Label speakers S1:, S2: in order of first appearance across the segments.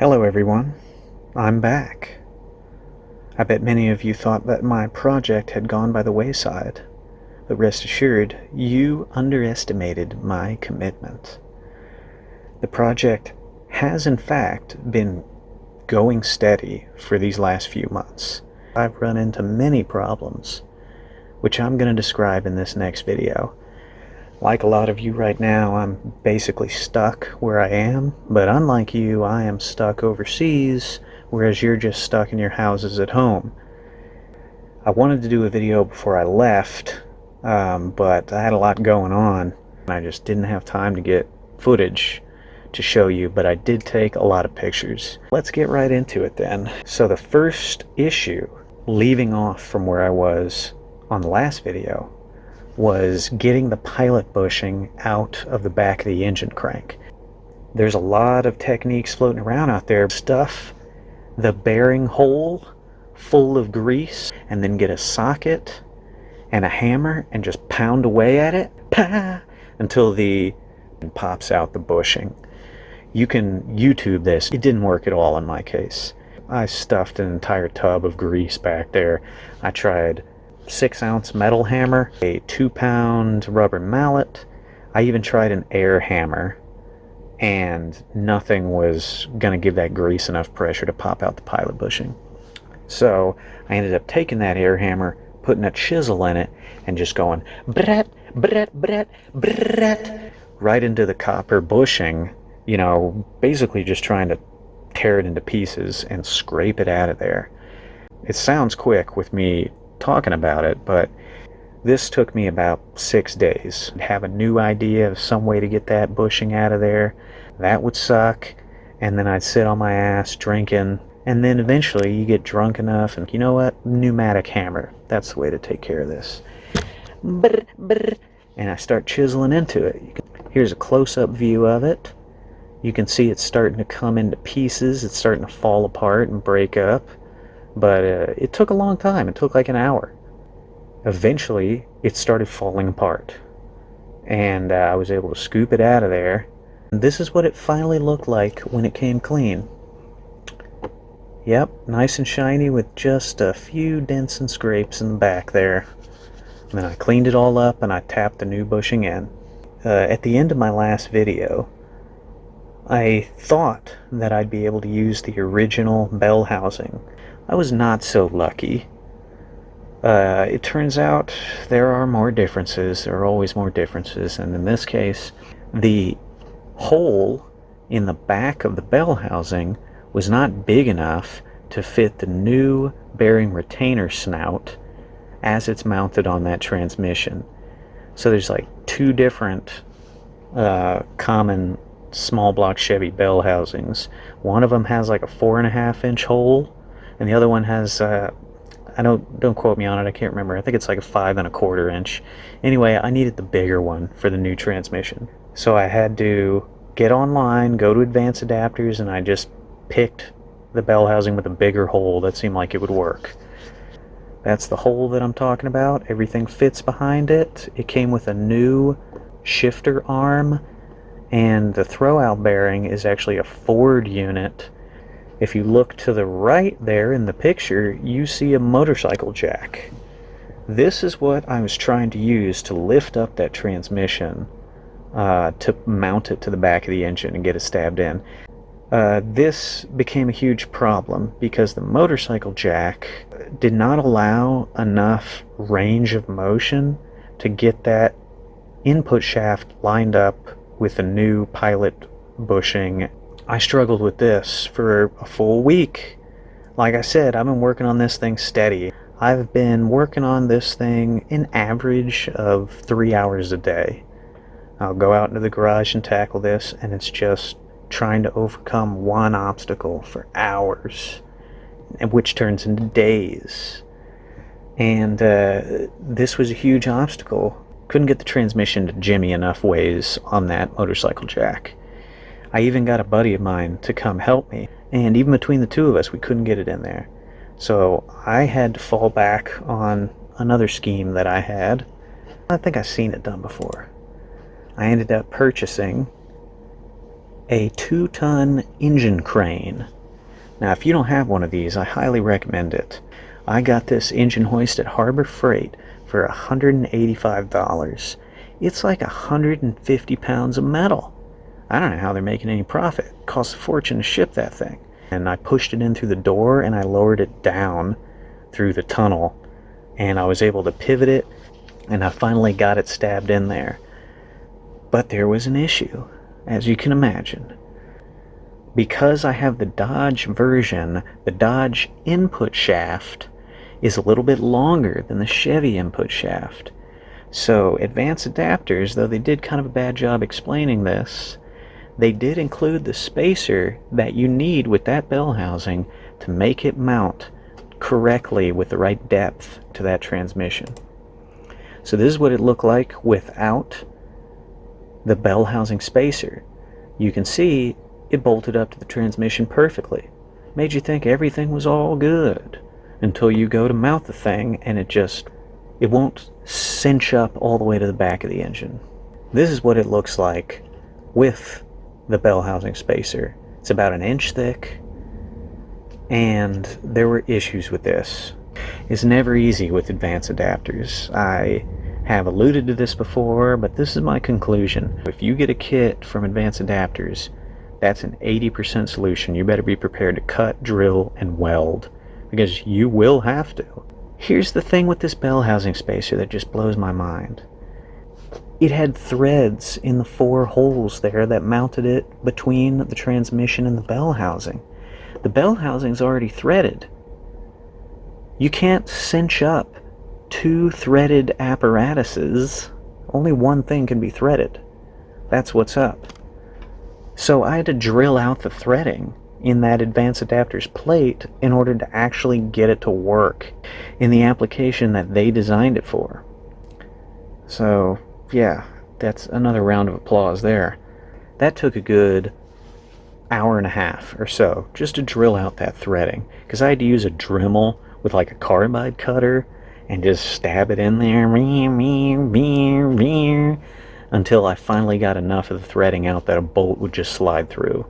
S1: Hello everyone, I'm back. I bet many of you thought that my project had gone by the wayside, but rest assured, you underestimated my commitment. The project has in fact been going steady for these last few months. I've run into many problems, which I'm going to describe in this next video. Like a lot of you right now, I'm basically stuck where I am, but unlike you, I am stuck overseas, whereas you're just stuck in your houses at home. I wanted to do a video before I left, but I had a lot going on. I just didn't have time to get footage to show you, but I did take a lot of pictures. Let's get right into it then. So the first issue, leaving off from where I was on the last video, was getting the pilot bushing out of the back of the engine crank. There's a lot of techniques floating around out there. Stuff the bearing hole full of grease and then get a socket and a hammer and just pound away at it until the pops out the bushing. You can YouTube this. It didn't work at all in my case. I stuffed an entire tub of grease back there. I tried 6-ounce metal hammer, a 2-pound rubber mallet. I even tried an air hammer, and nothing was going to give that grease enough pressure to pop out the pilot bushing. So I ended up taking that air hammer, putting a chisel in it, and just going brat, brat, brat, brat, right into the copper bushing, you know, basically just trying to tear it into pieces and scrape it out of there. It sounds quick with me talking about it, but this took me about 6 days. Have a new idea of some way to get that bushing out of there. That would suck, and then I'd sit on my ass drinking, and then eventually you get drunk enough and you know what, pneumatic hammer, that's the way to take care of this. Brr, brr. And I start chiseling into it. Here's a close-up view of it. You can see it's starting to come into pieces. It's starting to fall apart and break up. But it took a long time. It took like an hour. Eventually, it started falling apart. And I was able to scoop it out of there. And this is what it finally looked like when it came clean. Yep, nice and shiny with just a few dents and scrapes in the back there. And then I cleaned it all up and I tapped the new bushing in. At the end of my last video, I thought that I'd be able to use the original bell housing. I was not so lucky. It turns out there are more differences. There are always more differences, and in this case, the hole in the back of the bell housing was not big enough to fit the new bearing retainer snout as it's mounted on that transmission. So there's like two different common small block Chevy bell housings. One of them has like a 4.5-inch hole, and the other one has don't quote me on it, I can't remember. I think it's like a 5.25 inch. Anyway, I needed the bigger one for the new transmission. So I had to get online, go to Advanced Adapters, and I just picked the bell housing with a bigger hole that seemed like it would work. That's the hole that I'm talking about. Everything fits behind it. It came with a new shifter arm, and the throwout bearing is actually a Ford unit. If you look to the right there in the picture, you see a motorcycle jack. This is what I was trying to use to lift up that transmission to mount it to the back of the engine and get it stabbed in. This became a huge problem because the motorcycle jack did not allow enough range of motion to get that input shaft lined up with the new pilot bushing. I struggled with this for a full week. Like I said, I've been working on this thing steady. I've been working on this thing an average of 3 hours a day. I'll go out into the garage and tackle this, and it's just trying to overcome one obstacle for hours, which turns into days. And this was a huge obstacle. Couldn't get the transmission to jimmy enough ways on that motorcycle jack. I even got a buddy of mine to come help me, and even between the two of us, we couldn't get it in there. So I had to fall back on another scheme that I had. I think I've seen it done before. I ended up purchasing a 2-ton engine crane. Now, if you don't have one of these, I highly recommend it. I got this engine hoist at Harbor Freight for $185. It's like 150 pounds of metal. I don't know how they're making any profit. It costs a fortune to ship that thing. And I pushed it in through the door and I lowered it down through the tunnel, and I was able to pivot it, and I finally got it stabbed in there. But there was an issue, as you can imagine. Because I have the Dodge version, the Dodge input shaft is a little bit longer than the Chevy input shaft. So advanced adapters, though they did kind of a bad job explaining this, they did include the spacer that you need with that bell housing to make it mount correctly with the right depth to that transmission. So this is what it looked like without the bell housing spacer. You can see it bolted up to the transmission perfectly. Made you think everything was all good until you go to mount the thing and it won't cinch up all the way to the back of the engine. This is what it looks like with the bell housing spacer. It's about 1 inch thick, and there were issues with this. It's never easy with advanced adapters. I have alluded to this before, but this is my conclusion. If you get a kit from Advanced Adapters, that's an 80% solution. You better be prepared to cut, drill, and weld, because you will have to. Here's the thing with this bell housing spacer that just blows my mind. It had threads in the 4 holes there that mounted it between the transmission and the bell housing. The bell housing's already threaded. You can't cinch up 2 threaded apparatuses. Only one thing can be threaded. That's what's up. So I had to drill out the threading in that Advanced Adapter's plate in order to actually get it to work in the application that they designed it for. So, yeah, that's another round of applause there. That took a good hour and a half or so just to drill out that threading, because I had to use a Dremel with like a carbide cutter and just stab it in there until I finally got enough of the threading out that a bolt would just slide through.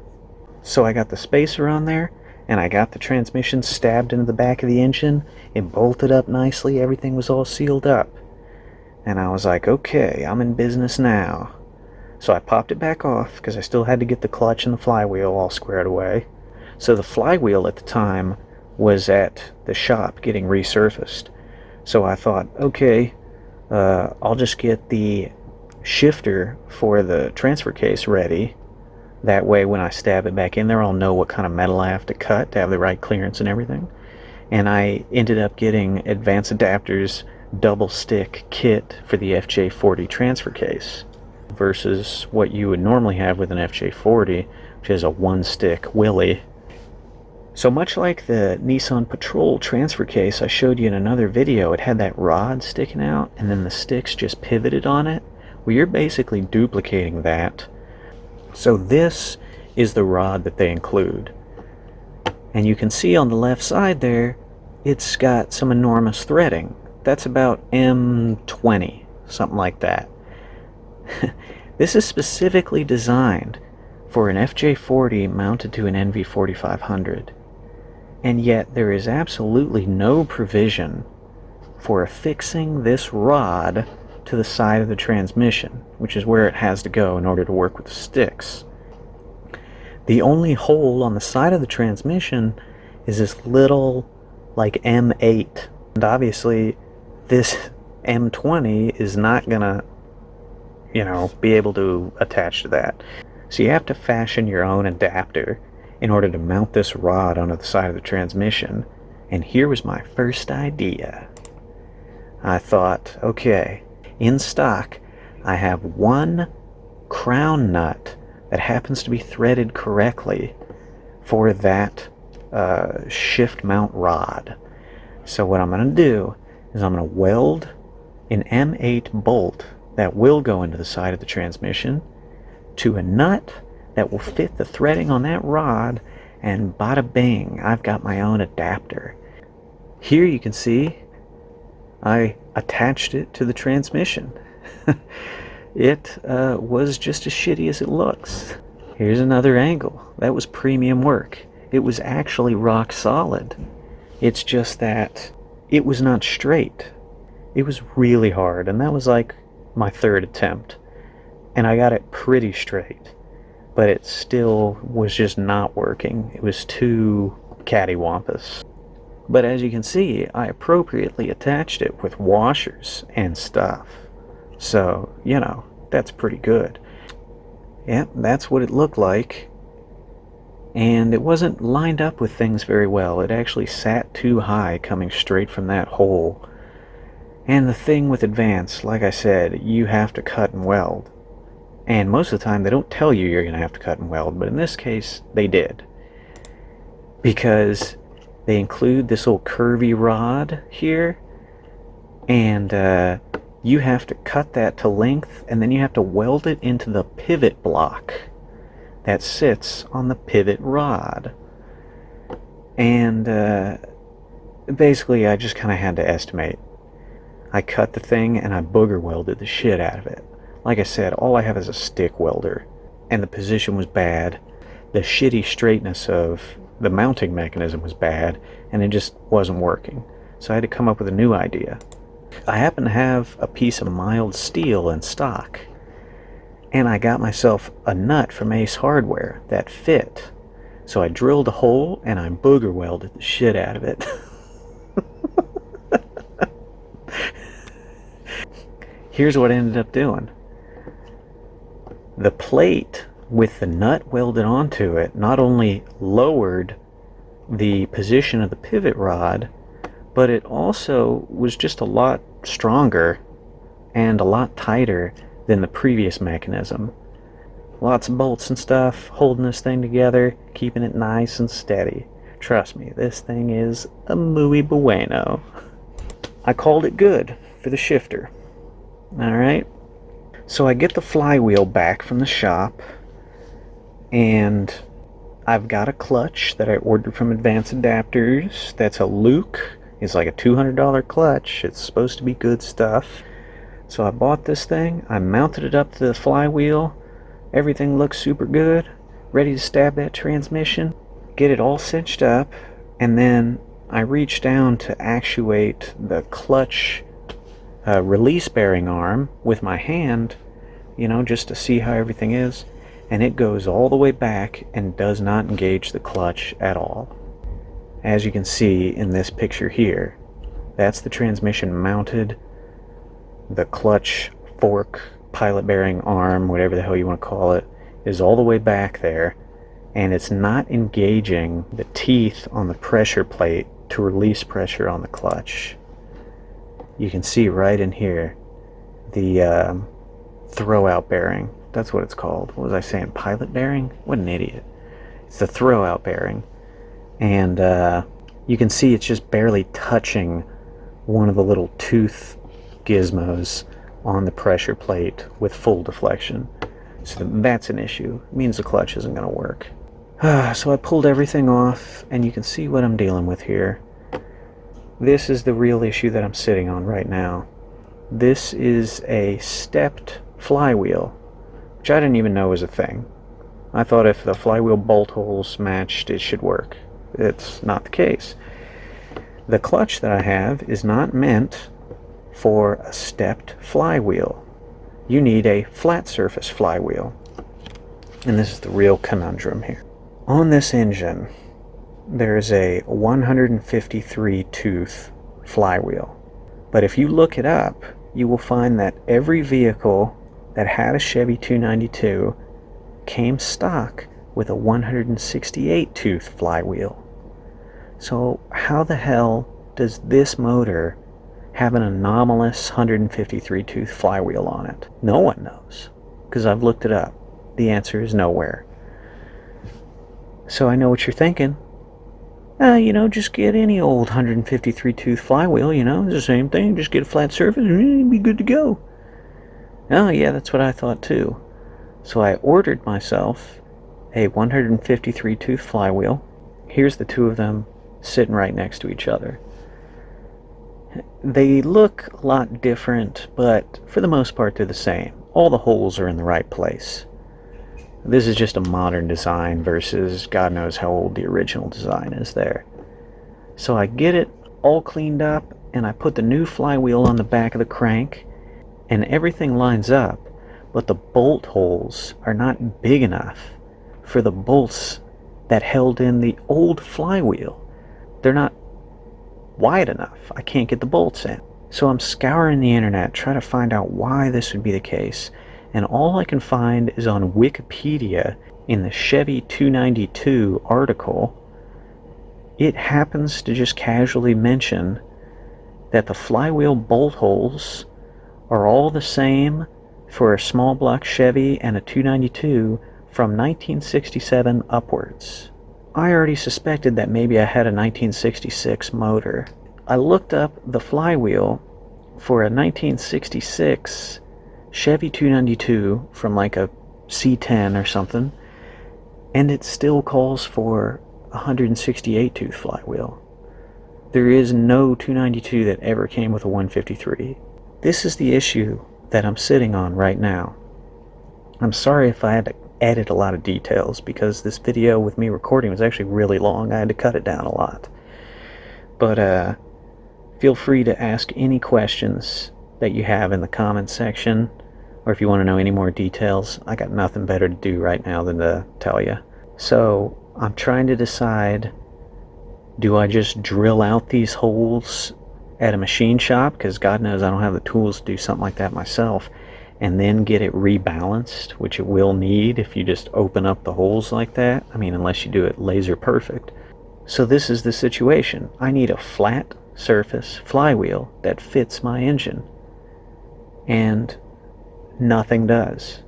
S1: So I got the spacer on there, and I got the transmission stabbed into the back of the engine. It bolted up nicely. Everything was all sealed up. And I was like, okay, I'm in business now. So I popped it back off because I still had to get the clutch and the flywheel all squared away. So the flywheel at the time was at the shop getting resurfaced. So I thought, okay, I'll just get the shifter for the transfer case ready. That way when I stab it back in there, I'll know what kind of metal I have to cut to have the right clearance and everything. And I ended up getting Advanced Adapter's double stick kit for the FJ40 transfer case versus what you would normally have with an FJ40, which is a 1-stick Willy. So much like the Nissan Patrol transfer case I showed you in another video, it had that rod sticking out and then the sticks just pivoted on it. Well, you're basically duplicating that. So this is the rod that they include. And you can see on the left side there, it's got some enormous threading. That's about M20, something like that. This is specifically designed for an FJ40 mounted to an NV4500. And yet there is absolutely no provision for affixing this rod to the side of the transmission, which is where it has to go in order to work with the sticks. The only hole on the side of the transmission is this little, like, M8. And obviously, this M20 is not gonna, be able to attach to that. So you have to fashion your own adapter in order to mount this rod onto the side of the transmission. And here was my first idea. I thought, okay, in stock, I have one crown nut that happens to be threaded correctly for that shift mount rod. So what I'm going to do is I'm going to weld an M8 bolt that will go into the side of the transmission to a nut that will fit the threading on that rod, and bada bing, I've got my own adapter. Here you can see I attached it to the transmission. It was just as shitty as it looks. Here's another angle. That was premium work. It was actually rock solid. It's just that it was not straight. It was really hard, and that was like my third attempt. And I got it pretty straight, but it still was just not working. It was too cattywampus. But as you can see, I appropriately attached it with washers and stuff. So, that's pretty good. Yeah, that's what it looked like. And it wasn't lined up with things very well. It actually sat too high coming straight from that hole. And the thing with Advance, like I said, you have to cut and weld. And most of the time they don't tell you you're going to have to cut and weld, but in this case they did. Because they include this little curvy rod here, and you have to cut that to length, and then you have to weld it into the pivot block that sits on the pivot rod. And basically I just kind of had to estimate. I cut the thing and I booger welded the shit out of it. Like I said, all I have is a stick welder, and the position was bad. The shitty straightness of the mounting mechanism was bad, and it just wasn't working. So I had to come up with a new idea. I happen to have a piece of mild steel in stock, and I got myself a nut from Ace Hardware that fit. So I drilled a hole and I booger welded the shit out of it. Here's what I ended up doing. The plate with the nut welded onto it not only lowered the position of the pivot rod, but it also was just a lot stronger and a lot tighter than the previous mechanism. Lots of bolts and stuff holding this thing together, keeping it nice and steady. Trust me, this thing is a muy bueno. I called it good for the shifter. Alright, so I get the flywheel back from the shop, and I've got a clutch that I ordered from Advance Adapters. That's a Luke. It's like a $200 clutch. It's supposed to be good stuff. So I bought this thing, I mounted it up to the flywheel. Everything looks super good, ready to stab that transmission, get it all cinched up, and then I reach down to actuate the clutch release bearing arm with my hand, just to see how everything is, and it goes all the way back and does not engage the clutch at all. As you can see in this picture here, that's the transmission mounted. The clutch fork, pilot bearing arm, whatever the hell you want to call it, is all the way back there, and it's not engaging the teeth on the pressure plate to release pressure on the clutch. You can see right in here the throwout bearing. That's what it's called. What was I saying? Pilot bearing? What an idiot. It's the throwout bearing. And you can see it's just barely touching one of the little tooth gizmos on the pressure plate with full deflection. So that's an issue. It means the clutch isn't going to work. So I pulled everything off, and you can see what I'm dealing with here. This is the real issue that I'm sitting on right now. This is a stepped flywheel, which I didn't even know was a thing. I thought if the flywheel bolt holes matched, it should work. It's not the case. The clutch that I have is not meant for a stepped flywheel. You need a flat surface flywheel. And this is the real conundrum here. On this engine, there's a 153 tooth flywheel. But if you look it up, you will find that every vehicle that had a Chevy 292 came stock with a 168 tooth flywheel. So how the hell does this motor have an anomalous 153 tooth flywheel on it? No one knows, because I've looked it up. The answer is nowhere. So I know what you're thinking. Just get any old 153 tooth flywheel, it's the same thing. Just get a flat surface and it'll be good to go. Oh yeah, that's what I thought too. So I ordered myself a 153 tooth flywheel. Here's the two of them sitting right next to each other. They look a lot different, but for the most part they're the same. All the holes are in the right place. This is just a modern design versus God knows how old the original design is there. So I get it all cleaned up, and I put the new flywheel on the back of the crank, and everything lines up, but the bolt holes are not big enough for the bolts that held in the old flywheel. They're not wide enough. I can't get the bolts in. So I'm scouring the internet trying to find out why this would be the case, and all I can find is on Wikipedia in the Chevy 292 article. It happens to just casually mention that the flywheel bolt holes are all the same for a small block Chevy and a 292 from 1967 upwards. I already suspected that maybe I had a 1966 motor. I looked up the flywheel for a 1966 Chevy 292 from like a C10 or something, and it still calls for a 168 tooth flywheel. There is no 292 that ever came with a 153. This is the issue that I'm sitting on right now. I'm sorry if I had to edit a lot of details, because this video with me recording was actually really long. I had to cut it down a lot. But feel free to ask any questions that you have in the comments section, or if you want to know any more details. I got nothing better to do right now than to tell you. So I'm trying to decide, do I just drill out these holes at a machine shop, because God knows I don't have the tools to do something like that myself, and then get it rebalanced, which it will need if you just open up the holes like that. I mean, unless you do it laser perfect. So this is the situation. I need a flat surface flywheel that fits my engine, and nothing does.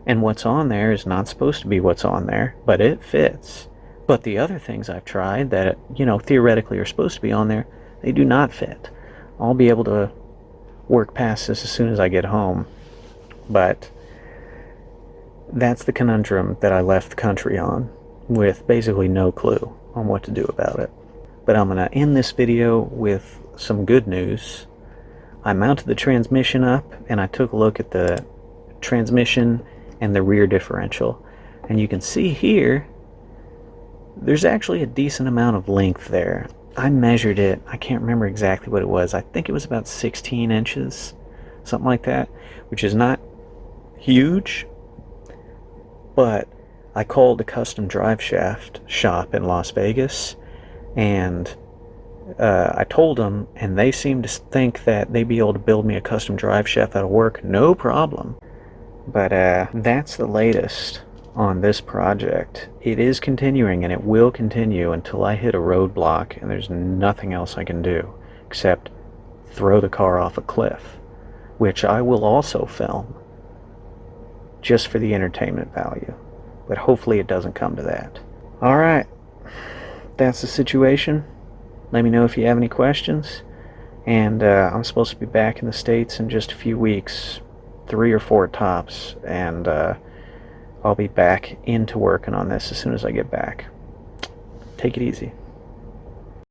S1: And what's on there is not supposed to be what's on there, but it fits. But the other things I've tried that, theoretically are supposed to be on there, they do not fit. I'll be able to work past this as soon as I get home. But that's the conundrum that I left the country on, with basically no clue on what to do about it. But I'm going to end this video with some good news. I mounted the transmission up, and I took a look at the transmission and the rear differential. And you can see here, there's actually a decent amount of length there. I measured it. I can't remember exactly what it was. I think it was about 16 inches, something like that, which is not huge. But I called a custom drive shaft shop in Las Vegas, and I told them, and they seemed to think that they'd be able to build me a custom drive shaft that'll work no problem. But that's the latest on this project. It is continuing, and it will continue until I hit a roadblock, and there's nothing else I can do except throw the car off a cliff, which I will also film just for the entertainment value. But hopefully it doesn't come to that. Alright, that's the situation. Let me know if you have any questions. And I'm supposed to be back in the States in just a few weeks, 3 or 4 tops, and I'll be back into working on this as soon as I get back. Take it easy.